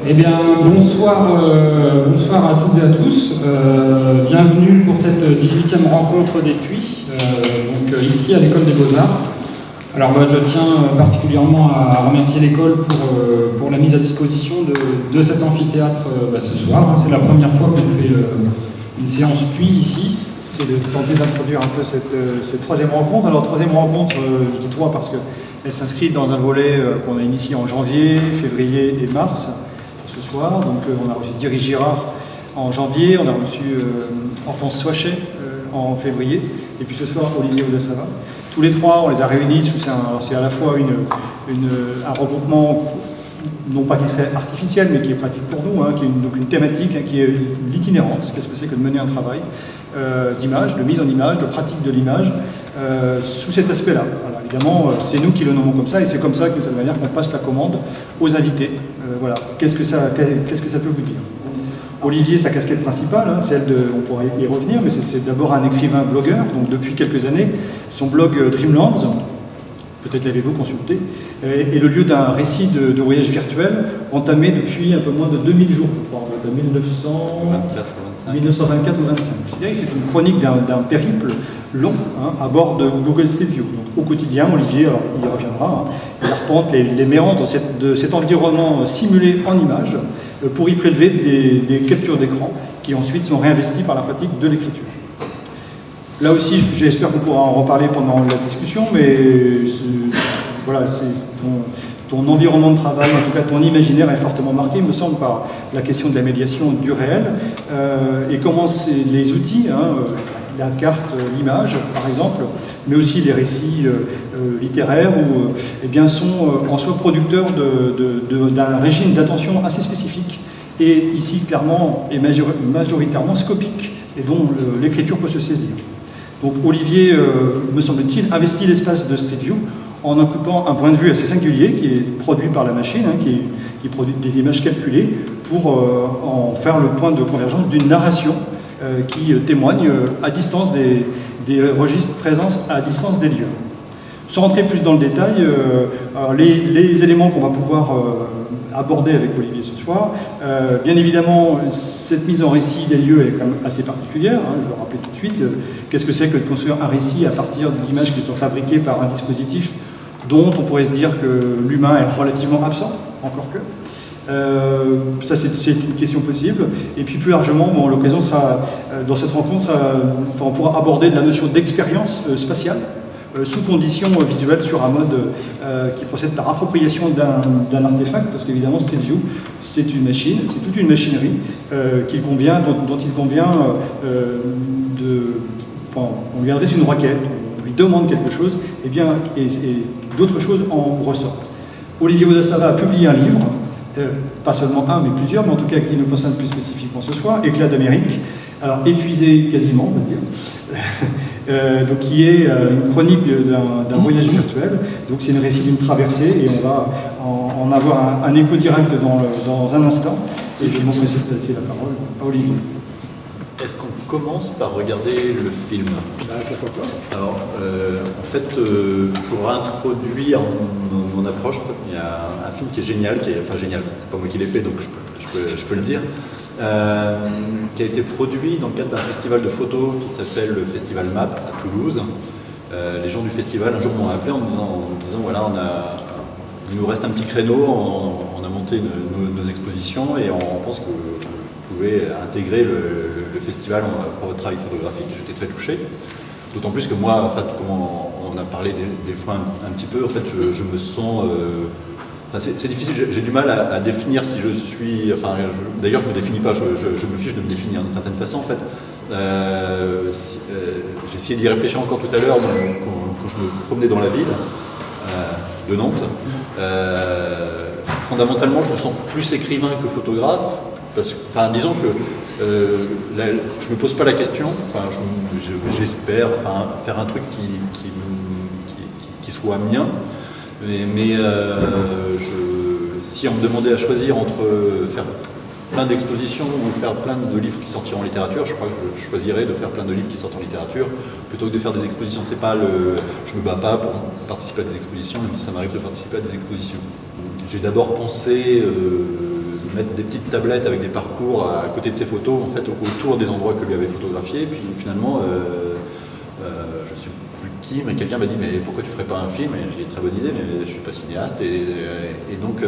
Eh bien, bonsoir à toutes et à tous. Bienvenue pour cette 18e rencontre des Puits, ici à l'École des Beaux-Arts. Alors, je tiens particulièrement à remercier l'école pour la mise à disposition de cet amphithéâtre ce soir. C'est la première fois qu'on fait une séance Puits ici. C'est de tenter d'introduire un peu cette troisième rencontre. Alors, troisième rencontre, je dis trois parce qu'elle s'inscrit dans un volet qu'on a initié en janvier, février et mars. Donc on a reçu Thierry Girard en janvier, on a reçu Hortense Soichet en février, et puis ce soir Olivier Odassava. Tous les trois, on les a réunis sous c'est à la fois un regroupement, non pas qui serait artificiel, mais qui est pratique pour nous, qui est donc une thématique, qui est l'itinérance. Qu'est-ce que c'est que de mener un travail d'image, de mise en image, de pratique de l'image, sous cet aspect-là. Voilà, évidemment, c'est nous qui le nommons comme ça, et c'est comme ça, de cette manière, qu'on passe la commande aux invités. Voilà, qu'est-ce que ça peut vous dire? Olivier, sa casquette principale, on pourrait y revenir, mais c'est d'abord un écrivain blogueur, donc depuis quelques années, son blog Dreamlands, peut-être l'avez-vous consulté, est le lieu d'un récit de voyage virtuel entamé depuis un peu moins de 2000 jours, je crois, de 1924 ou 25. C'est une chronique d'un périple long à bord de Google Street View. Donc, au quotidien, Olivier, alors, il y reviendra, il arpente les méandres de cet environnement simulé en images pour y prélever des captures d'écran qui ensuite sont réinvesties par la pratique de l'écriture. Là aussi, j'espère qu'on pourra en reparler pendant la discussion, mais voilà, ton environnement de travail, en tout cas ton imaginaire est fortement marqué, il me semble, par la question de la médiation du réel et comment les outils, la carte, l'image par exemple, mais aussi les récits littéraires sont en soi producteurs d'un régime d'attention assez spécifique et ici clairement et majoritairement scopique et dont l'écriture peut se saisir. Donc Olivier, me semble-t-il, investit l'espace de Street View en occupant un point de vue assez singulier qui est produit par la machine, qui produit des images calculées pour en faire le point de convergence d'une narration qui témoigne à distance des registres de présence, à distance des lieux. Sans rentrer plus dans le détail, les éléments qu'on va pouvoir aborder avec Olivier ce soir, bien évidemment, cette mise en récit des lieux est quand même assez particulière, je le rappelle tout de suite. Qu'est-ce que c'est que de construire un récit à partir d'images qui sont fabriquées par un dispositif dont on pourrait se dire que l'humain est relativement absent, encore que. Ça, c'est une question possible. Et puis plus largement, l'occasion sera, dans cette rencontre, on pourra aborder la notion d'expérience spatiale, sous conditions visuelles sur un mode qui procède par appropriation d'un artefact, parce qu'évidemment Street View, c'est une machine, c'est toute une machinerie dont il convient on lui adresse une requête, on lui demande quelque chose, et d'autres choses en ressortent. Olivier Odassava a publié un livre, pas seulement un, mais plusieurs, mais en tout cas qui nous concerne plus spécifiquement ce soir, Éclat d'Amérique, alors épuisé quasiment, on va dire, donc qui est une chronique d'un voyage virtuel, donc c'est le récit d'une traversée, et on va en avoir un écho direct dans un instant, et je vais m'empresser de passer la parole à Olivier. Est-ce qu'on commence par regarder le film? Pourquoi pas. Alors, en fait, pour introduire mon approche, il y a un film qui est génial, génial, c'est pas moi qui l'ai fait, donc je peux le dire, qui a été produit dans le cadre d'un festival de photos qui s'appelle le Festival MAP à Toulouse. Les gens du festival, un jour, m'ont appelé en me disant voilà, il nous reste un petit créneau, on a monté nos expositions et on pense que vous pouvez intégrer le festival pour votre travail photographique. J'étais très touché. D'autant plus que moi, en fait, comme on a parlé des fois un petit peu, en fait, je me sens... c'est difficile, j'ai du mal à définir si je suis... d'ailleurs, je ne me définis pas, je me fiche de me définir d'une certaine façon, en fait. J'ai essayé d'y réfléchir encore tout à l'heure quand je me promenais dans la ville de Nantes. Fondamentalement, je me sens plus écrivain que photographe. Disons que je me pose pas la question, j'espère faire un truc qui soit mien, mais si on me demandait à choisir entre faire plein d'expositions ou faire plein de livres qui sortiront en littérature, je crois que je choisirais de faire plein de livres qui sortent en littérature plutôt que de faire des expositions. C'est pas je me bats pas pour participer à des expositions, même si ça m'arrive de participer à des expositions. J'ai d'abord pensé mettre des petites tablettes avec des parcours à côté de ses photos, en fait, autour des endroits que lui avait photographiés. Puis finalement, je suis plus qui, mais quelqu'un m'a dit mais pourquoi tu ferais pas un film? Et j'ai dit très bonne idée, mais je suis pas cinéaste. Et donc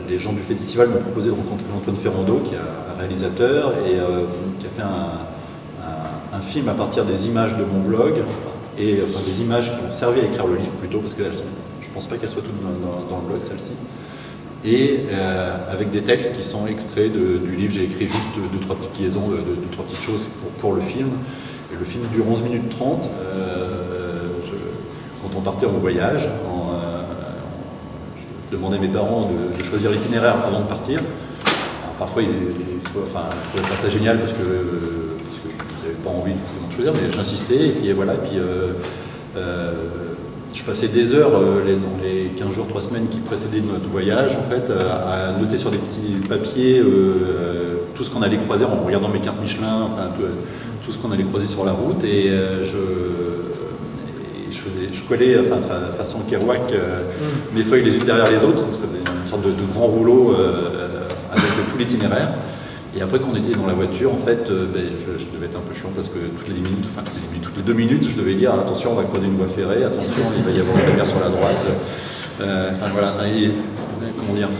les gens du festival m'ont proposé de rencontrer Antoine Ferrando, qui est un réalisateur et qui a fait un film à partir des images de mon blog et enfin, des images qui ont servi à écrire le livre plutôt, parce que je pense pas qu'elles soient toutes dans le blog, celle-ci. Et avec des textes qui sont extraits du livre. J'ai écrit juste deux, trois petites liaisons, deux, trois petites choses pour le film. Et le film dure 11 minutes 30. Quand on partait en voyage, je demandais à mes parents de choisir l'itinéraire avant de partir. Alors, parfois, je trouvais pas ça génial parce que j'avais pas envie forcément de choisir, mais j'insistais. Et puis voilà. Et puis, je passais des heures dans les 15 jours, 3 semaines qui précédaient notre voyage, en fait, à noter sur des petits papiers tout ce qu'on allait croiser en regardant mes cartes Michelin, enfin, tout ce qu'on allait croiser sur la route. Et je collais, enfin, de façon Kerouac, mes feuilles les unes derrière les autres, donc ça faisait une sorte de grand rouleau avec tout l'itinéraire. Et après qu'on était dans la voiture, en fait, je devais être un peu chiant parce que toutes les 2 minutes, je devais dire attention, on va croiser une voie ferrée, attention, il va y avoir une rivière sur la droite. Enfin voilà, comment dire,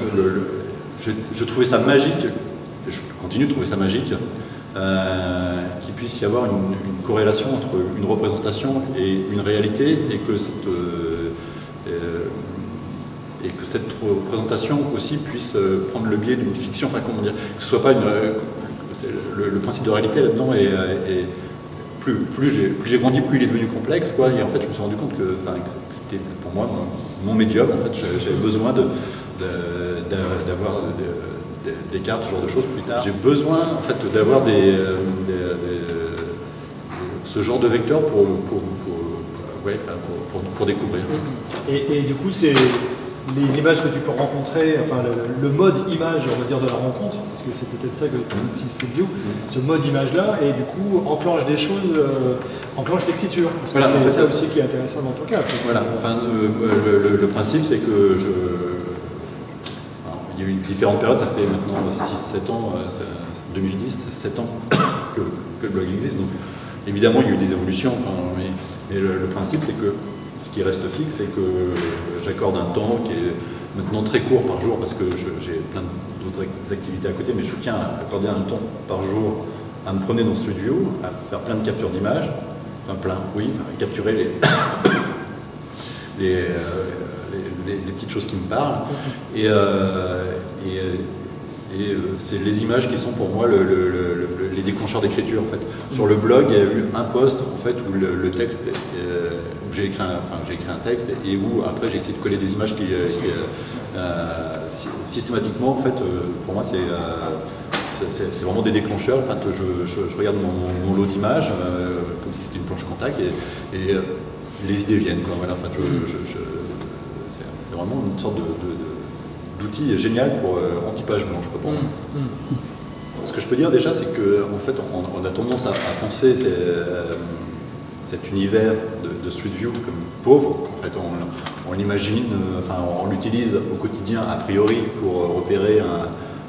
je trouvais ça magique, et je continue de trouver ça magique, qu'il puisse y avoir une corrélation entre une représentation et une réalité, et que cette représentation aussi puisse prendre le biais d'une fiction, enfin comment dire, que ce soit pas le principe de réalité là-dedans est plus j'ai grandi, plus il est devenu complexe, quoi. Et en fait je me suis rendu compte que c'était pour moi mon médium. En fait j'avais besoin d'avoir des cartes, ce genre de choses plus tard. J'ai besoin en fait d'avoir ce genre de vecteur pour découvrir. Et du coup, c'est les images que tu peux rencontrer, enfin le mode image, on va dire, de la rencontre, parce que c'est peut-être ça que tu utilises Street View, ce mode image-là, et du coup enclenche des choses, enclenche l'écriture. Parce que voilà, c'est ça aussi qui est intéressant dans ton cas. Voilà, enfin, le principe, c'est que il y a eu différentes périodes, ça fait maintenant 6-7 ans, 2010, 7 ans que le blog existe. Donc évidemment, il y a eu des évolutions, mais le principe, c'est que ce qui reste fixe, c'est que j'accorde un temps qui est maintenant très court par jour, parce que j'ai plein d'autres activités à côté, mais je tiens à accorder un temps par jour à me promener dans Street View, à faire plein de captures d'images, enfin plein, oui, à capturer les petites choses qui me parlent, et c'est les images qui sont pour moi les déclencheurs d'écriture, en fait. Sur le blog, il y a eu un post en fait où le texte, où j'ai écrit un texte, et où après j'ai essayé de coller des images qui systématiquement, en fait, pour moi c'est vraiment des déclencheurs. En fait, je regarde mon lot d'images comme si c'était une planche contact, et les idées viennent, quoi. Voilà, en fait, c'est vraiment une sorte d'outil génial pour anti-page blanche, quoi, pour moi. Ce que je peux dire déjà, c'est qu'en fait, on a tendance à penser cet univers de Street View comme pauvre. En fait, on l'imagine, on l'utilise au quotidien a priori pour repérer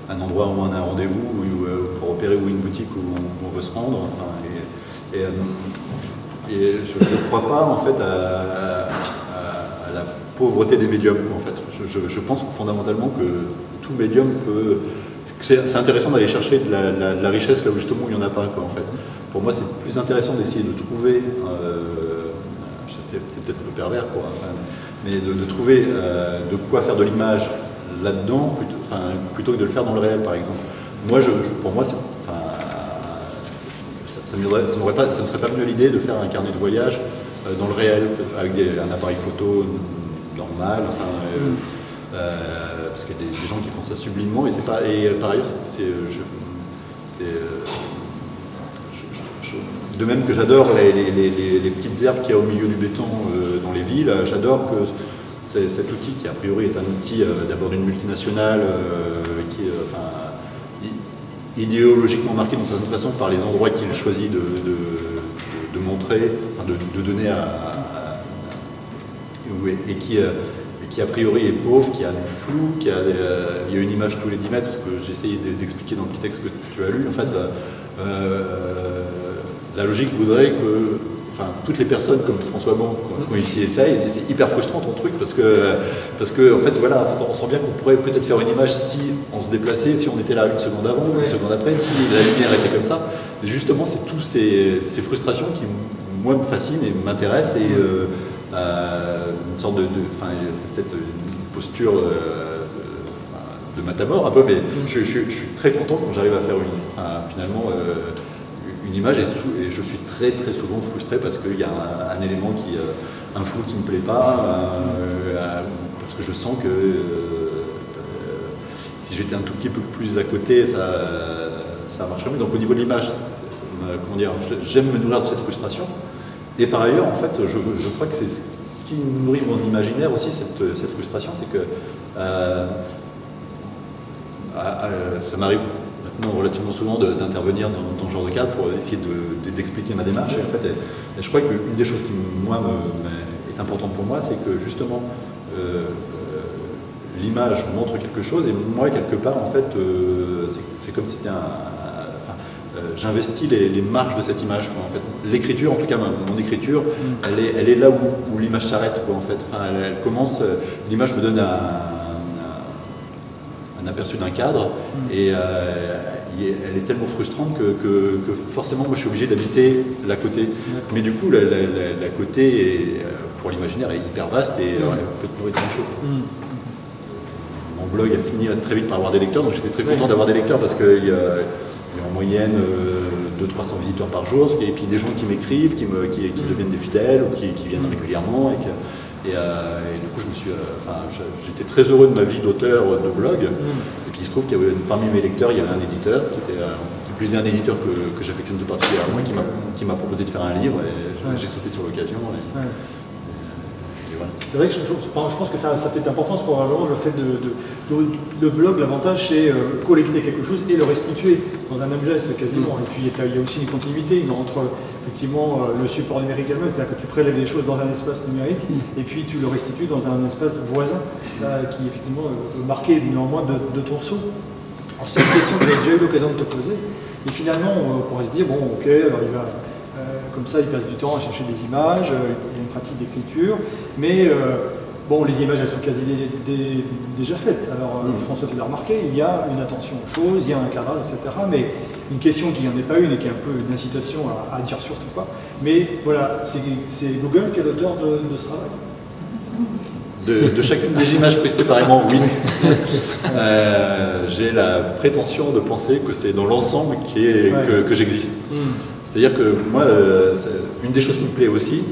un endroit où on a un rendez-vous, ou pour repérer où une boutique où on veut se rendre. Et je ne crois pas en fait à la pauvreté des médiums. En fait, je pense fondamentalement que tout médium peut. C'est intéressant d'aller chercher de la richesse là où justement il n'y en a pas, quoi, en fait. Pour moi, c'est plus intéressant d'essayer de trouver, c'est peut-être un peu pervers, quoi, mais de trouver de quoi faire de l'image là-dedans, plutôt que de le faire dans le réel, par exemple. Moi, pour moi, ça ne serait pas venu à l'idée de faire un carnet de voyage dans le réel, avec un appareil photo normal, parce qu'il y a des gens qui font ça sublimement, et par ailleurs, de même que j'adore les petites herbes qu'il y a au milieu du béton dans les villes, j'adore que cet outil, qui a priori est un outil d'abord d'une multinationale, qui est idéologiquement marqué d'une certaine façon par les endroits qu'il choisit de montrer, de donner et qui qui a priori est pauvre, qui a du flou, il y a une image tous les 10 mètres, ce que j'essayais d'expliquer dans le petit texte que tu as lu. En fait, la logique voudrait que toutes les personnes comme François Bon qui ici essayent, et c'est hyper frustrant ton truc parce que en fait voilà, on sent bien qu'on pourrait peut-être faire une image si on se déplaçait, si on était là une seconde avant, une seconde après, si la lumière était comme ça. Et justement, c'est toutes ces frustrations qui moi me fascinent et m'intéressent et une sorte c'est peut-être une posture de matamor un peu, mais je suis très content quand j'arrive à faire finalement une image et je suis très très souvent frustré parce qu'il y a un élément un flou qui ne me plaît pas, parce que je sens que si j'étais un tout petit peu plus à côté, ça marcherait mieux. Donc au niveau de l'image, comment dire, j'aime me nourrir de cette frustration. Et par ailleurs, en fait, je crois que c'est ce qui nourrit mon imaginaire aussi, cette frustration, c'est que ça m'arrive maintenant relativement souvent d'intervenir dans ce genre de cadre pour essayer d'expliquer ma démarche. Et en fait, je crois qu'une des choses qui, moi, est importante pour moi, c'est que justement, l'image montre quelque chose, et moi, quelque part, en fait, c'est comme si c'était j'investis les marges de cette image. Quoi, en fait. L'écriture, en tout cas, mon écriture, elle est là où l'image s'arrête. En fait. Elle commence, l'image me donne un aperçu d'un cadre, et elle est tellement frustrante que forcément, moi, je suis obligé d'habiter l'à côté. Mais du coup, l'à côté, pour l'imaginaire, est hyper vaste et peut te nourrir plein de choses. Mon blog a fini très vite par avoir des lecteurs, donc j'étais très content d'avoir des lecteurs parce qu'il y a en moyenne 200-300 visiteurs par jour, et puis des gens qui m'écrivent, qui deviennent des fidèles ou qui viennent régulièrement. Et du coup, j'étais très heureux de ma vie d'auteur de blog. Et puis il se trouve qu'il y avait parmi mes lecteurs, il y avait un éditeur qui plus est un éditeur que j'affectionne tout particulièrement, qui m'a proposé de faire un livre, et j'ai sauté sur l'occasion. Voilà. C'est vrai que je pense que ça a cette importance probablement, le fait le blog, l'avantage c'est collecter quelque chose et le restituer dans un même geste quasiment. Et puis il y a aussi une continuité entre effectivement le support numérique elle-même, c'est-à-dire que tu prélèves des choses dans un espace numérique et puis tu le restitues dans un espace voisin qui effectivement marqué néanmoins de ton saut. Alors c'est une question que j'ai déjà eu l'occasion de te poser, et finalement on pourrait se dire bon ok, alors il va comme ça, il passe du temps à chercher des images, il y a une pratique d'écriture, mais bon, les images, elles sont quasi déjà faites. Alors, François, tu l'as remarqué, il y a une attention aux choses, il y a un cadrage, etc. Mais une question qui n'en est pas une et qui est un peu une incitation à dire surtout pas. Mais voilà, c'est Google qui est l'auteur de ce travail. De chacune des images prises séparément, oui. J'ai la prétention de penser que c'est dans l'ensemble que j'existe. C'est-à-dire que moi, une des choses qui me plaît aussi,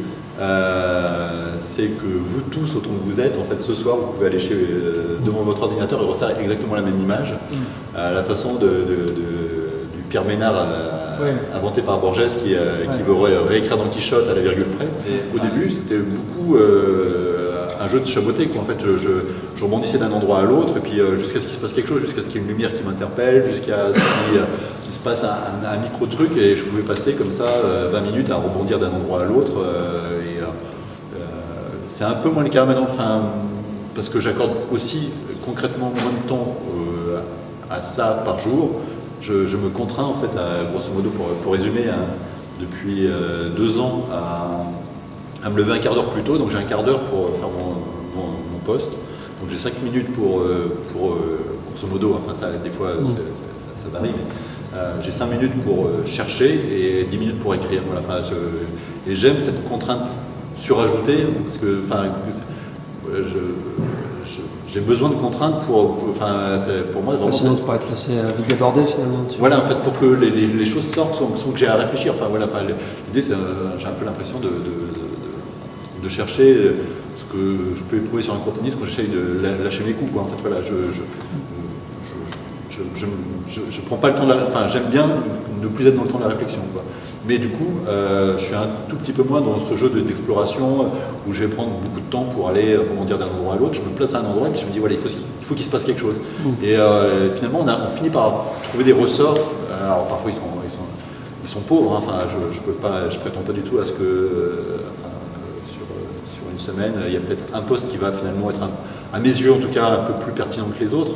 c'est que vous tous, autant que vous êtes, en fait, ce soir, vous pouvez aller devant votre ordinateur et refaire exactement la même image, à la façon du Pierre Ménard inventé par Borges, qui veut réécrire Don Quichotte à la virgule près. Au début, c'était beaucoup un jeu de chaboté. En fait, je rebondissais d'un endroit à l'autre, et puis jusqu'à ce qu'il se passe quelque chose, jusqu'à ce qu'il y ait une lumière qui m'interpelle, jusqu'à ce qu'il se passe un micro-truc, et je pouvais passer comme ça 20 minutes à rebondir d'un endroit à l'autre. C'est un peu moins le cas maintenant, parce que j'accorde aussi concrètement moins de temps à ça par jour. Je me contrains, en fait, grosso modo, pour résumer, depuis 2 ans, à me lever un quart d'heure plus tôt. Donc j'ai un quart d'heure pour faire mon poste. Donc j'ai 5 minutes pour grosso modo, des fois ça varie, mais j'ai 5 minutes pour chercher et 10 minutes pour écrire. Voilà, et j'aime cette contrainte surajoutée, parce que j'ai besoin de contraintes pour moi vraiment. Sinon tu pourrais être assez vite débordé finalement. Voilà, en fait, pour que les choses sortent sans que j'ai à réfléchir. L'idée, c'est j'ai un peu l'impression de chercher ce que je peux éprouver sur un court tennis quand j'essaye de lâcher mes coups. Quoi. En fait, voilà, je prends pas le temps j'aime bien ne plus être dans le temps de la réflexion. Quoi. Mais du coup, je suis un tout petit peu moins dans ce jeu d'exploration où je vais prendre beaucoup de temps pour aller rebondir d'un endroit à l'autre. Je me place à un endroit et puis je me dis, voilà, il faut qu'il se passe quelque chose. Et finalement, on finit par trouver des ressorts. Alors parfois, ils sont pauvres. Je prétends pas du tout à ce que sur une semaine, il y a peut-être un poste qui va finalement être à mes yeux en tout cas, un peu plus pertinent que les autres.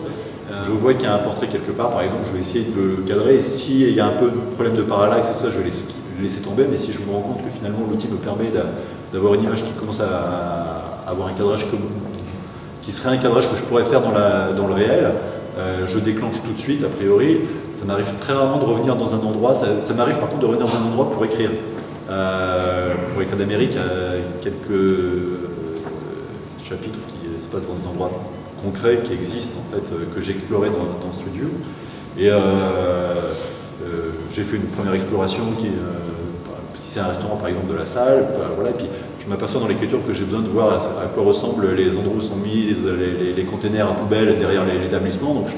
Je vois qu'il y a un portrait quelque part, par exemple, je vais essayer de le cadrer. S'il y a un peu de problème de parallaxe et tout ça, je vais laisser tomber. Mais si je me rends compte que finalement l'outil me permet d'avoir une image qui commence à avoir un cadrage qui serait un cadrage que je pourrais faire dans le réel, je déclenche tout de suite, a priori. Ça m'arrive très rarement de revenir dans un endroit. Ça m'arrive par contre de revenir dans un endroit pour écrire. Pour Éclat d'Amérique, quelques chapitres qui se passent dans des endroits concrets qui existent, en fait, que j'ai exploré dans Studio. Et j'ai fait une première exploration si c'est un restaurant par exemple de la salle, voilà, et puis je m'aperçois dans l'écriture que j'ai besoin de voir à quoi ressemblent les endroits où sont mis les containers à poubelle derrière l'établissement. Donc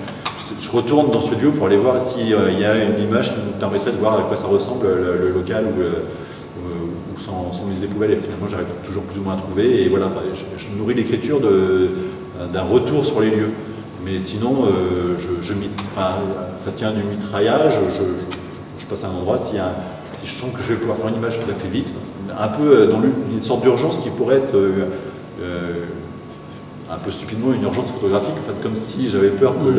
je retourne dans Studio pour aller voir s'il y a une image qui me permettrait de voir à quoi ça ressemble le local où sont mises les poubelles, et finalement j'arrive toujours plus ou moins à trouver. Et voilà, je nourris l'écriture d'un retour sur les lieux. Mais sinon, ça tient du mitraillage, je passe à un endroit, si je sens que je vais pouvoir faire une image qui la fait vite, un peu dans une sorte d'urgence qui pourrait être un peu stupidement une urgence photographique, en fait, comme si j'avais peur que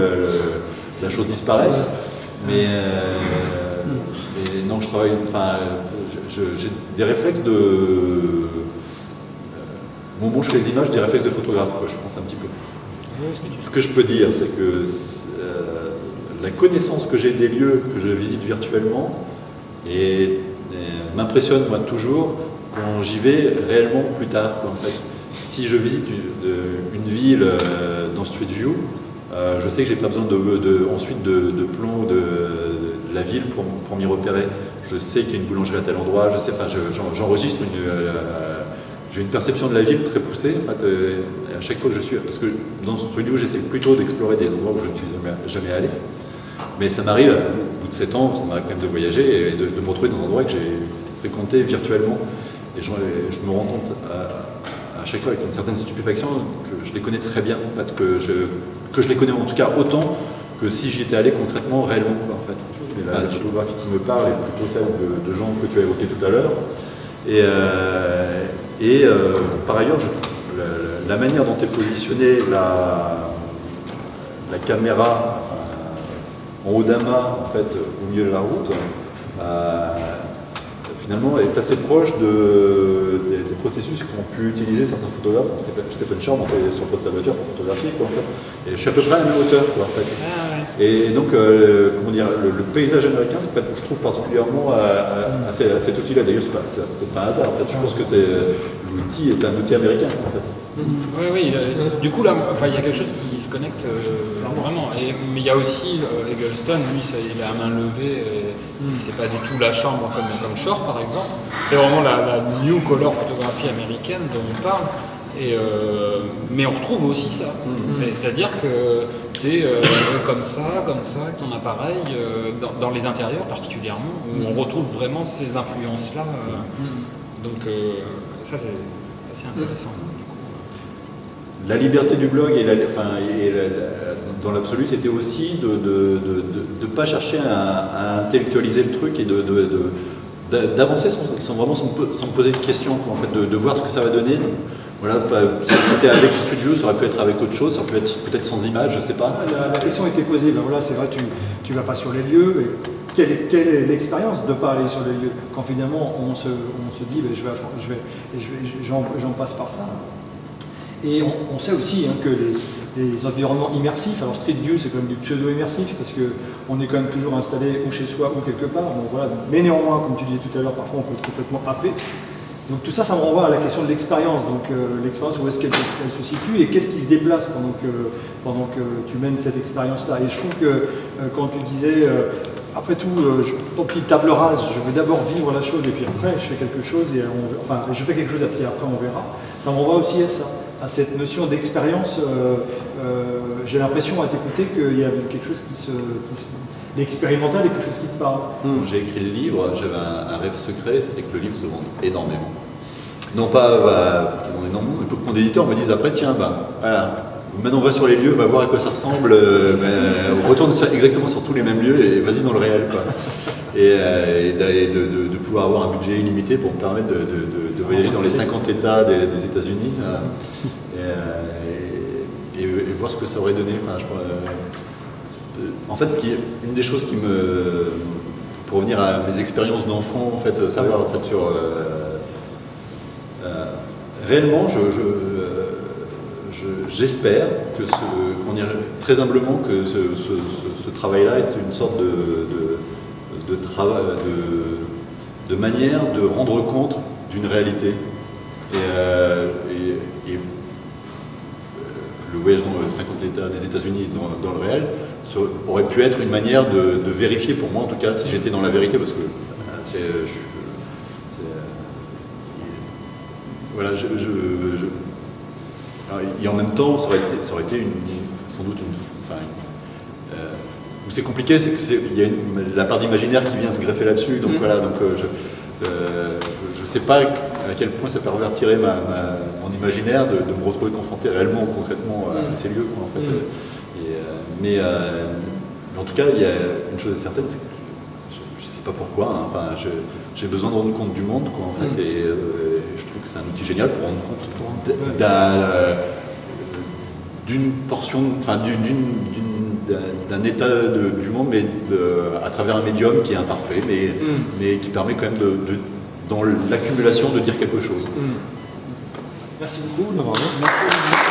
la chose disparaisse. Mais non, je travaille, j'ai des réflexes de... au moment où je fais les images, des réflexes de photographe, quoi, je pense un petit peu. Ce que je peux dire, c'est que la connaissance que j'ai des lieux que je visite virtuellement m'impressionne moi toujours quand j'y vais réellement plus tard, quoi, en fait. Si je visite une ville dans Street View, je sais que j'ai pas besoin ensuite de plans de la ville pour m'y repérer. Je sais qu'il y a une boulangerie à tel endroit, je sais, j'enregistre j'ai une perception de la ville très poussée, en fait, à chaque fois que je suis, parce que dans Street View, j'essaie plutôt d'explorer des endroits où je ne suis jamais allé. Mais ça m'arrive, au bout de 7 ans, ça m'arrive quand même de voyager et de me retrouver dans un endroit que j'ai fréquenté virtuellement. Et je me rends compte à chaque fois avec une certaine stupéfaction que je les connais très bien, en fait, que je les connais en tout cas autant que si j'y étais allé concrètement, réellement, quoi, en fait. Mais la photographie qui me parle est plutôt celle de gens que tu as évoqués tout à l'heure. Et par ailleurs, la manière dont est positionnée la caméra en haut d'un mât, en fait, au milieu de la route, finalement est assez proche des processus qu'ont pu utiliser certains photographes, comme Stephen Shore montait sur le toit de sa voiture pour photographier, quoi, en fait. Et je suis à peu près à la même hauteur, quoi, en fait. Et donc, comment dire, le paysage américain, je trouve particulièrement à cet outil-là. D'ailleurs, c'est peut-être pas un hasard, en fait. Je pense que l'outil est un outil américain, en fait. Oui, du coup, là, il y a quelque chose qui se connecte vraiment. Mais il y a aussi Eggleston, lui, il a la main levée, c'est pas du tout la chambre comme Shore, par exemple. C'est vraiment la new color photographie américaine dont on parle. Mais on retrouve aussi ça. C'est-à-dire que tu es comme ça, avec ton appareil, dans les intérieurs particulièrement, où on retrouve vraiment ces influences-là. Donc ça, c'est assez intéressant. La liberté du blog dans l'absolu, c'était aussi de ne pas chercher à intellectualiser le truc et d'avancer sans me poser de questions, quoi, en fait, de voir ce que ça va donner. Voilà, c'était avec Studio, ça aurait pu être avec autre chose, ça aurait pu être peut-être sans image, je sais pas. La question était posée, voilà, c'est vrai, tu vas pas sur les lieux. Et quelle est l'expérience de ne pas aller sur les lieux quand finalement on se dit j'en passe par ça. Et on sait aussi que les environnements immersifs, alors Street View c'est quand même du pseudo-immersif parce qu'on est quand même toujours installé ou chez soi ou quelque part, donc voilà. Mais néanmoins, comme tu disais tout à l'heure, parfois on peut être complètement happé. Donc tout ça, ça me renvoie à la question de l'expérience, donc l'expérience, où est-ce qu'elle se situe et qu'est-ce qui se déplace pendant que tu mènes cette expérience-là. Et je trouve que quand tu disais, après tout, tant pis, table rase, je veux d'abord vivre la chose et puis après je fais quelque chose, je fais quelque chose et puis après on verra. Ça me renvoie aussi à ça, à cette notion d'expérience. J'ai l'impression à t'écouter qu'il y a quelque chose l'expérimental est quelque chose qui te parle. J'ai écrit le livre, j'avais un rêve secret, c'était que le livre se vende énormément. Non pas énormément, mais pour que mon éditeur me dise après, tiens, voilà, maintenant on va sur les lieux, on va voir à quoi ça ressemble, on retourne exactement sur tous les mêmes lieux et vas-y dans le réel, quoi. Et de pouvoir avoir un budget illimité pour me permettre de voyager dans les 50 États des États-Unis. voir ce que ça aurait donné. Enfin, en fait, une des choses pour revenir à mes expériences d'enfant, en fait, savoir en fait sur réellement, j'espère que très humblement que ce travail-là est une sorte de manière de rendre compte d'une réalité. Et le voyage dans 50 États des États-Unis dans le réel aurait pu être une manière de vérifier pour moi, en tout cas, si j'étais dans la vérité, parce que voilà, et en même temps, ça aurait été sans doute où c'est compliqué, c'est qu'il y a la part d'imaginaire qui vient se greffer là-dessus. Donc voilà, donc je sais pas à quel point ça pervertirait mon imaginaire de me retrouver confronté réellement ou concrètement à ces lieux, quoi, en fait. Mais en tout cas, il y a une chose certaine, c'est que je sais pas pourquoi, hein, enfin, j'ai besoin de rendre compte du monde, quoi, en fait, et je trouve que c'est un outil génial pour rendre compte d'une portion, enfin d'un état du monde, mais à travers un médium qui est imparfait, mais qui permet quand même dans l'accumulation de dire quelque chose. Merci beaucoup, Laurent. Merci.